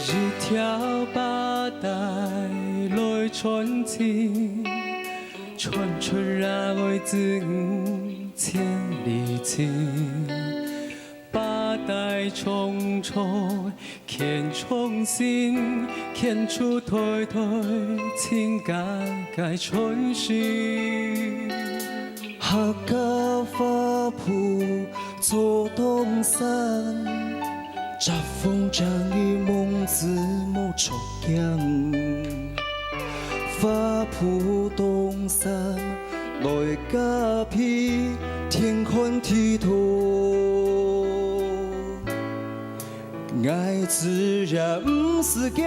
一条把带来传情，传出那爱子千里情。把带重重牵重心，牵出对对情感该传心。客家花圃做东山，疾风将伊梦子莫重阳。花圃东山来甲披，天宽地大。爱自然不是假，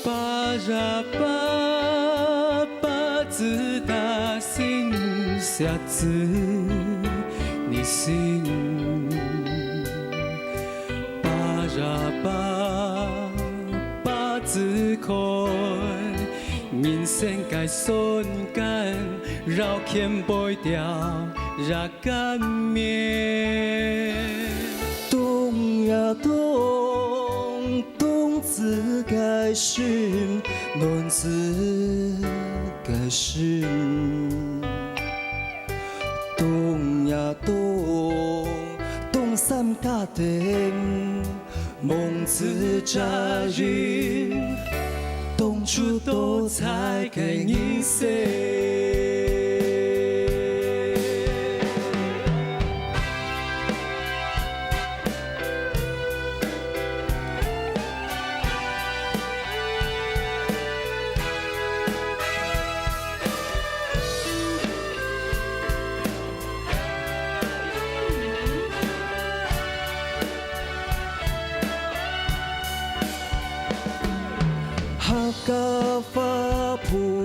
巴拉巴巴子打心下子你心，巴拉巴巴子开，人生该瞬间绕牵背调让干面。冬呀冬，冬自该寻，暖自该寻。冬呀冬，冬三家庭，梦自扎人，冬出多彩给人生。客家花圃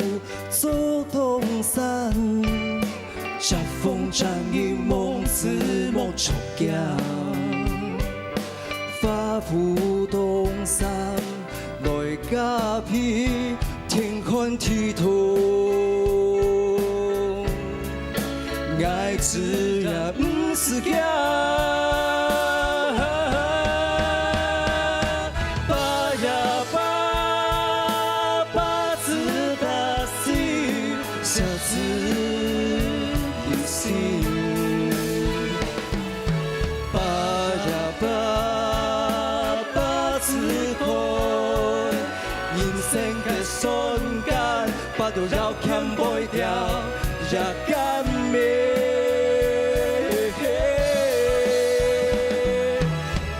做东山，疾风将伊梦子莫重阳。花圃东山来甲披，天宽地大。爱自然不是假。下子的心，把呀把把子开，人生的瞬间，把到绕牵背调，让干咩？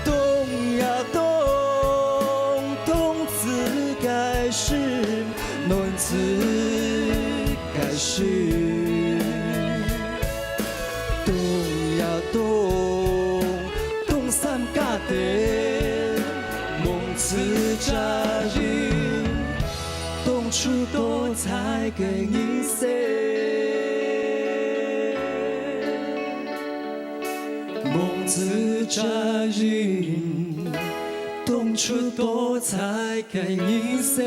冬呀冬，冬自该是暖自。该是冬呀冬，冬三家庭，梦自扎人，冬出多彩给人生。梦自扎人，冬出多彩给人生。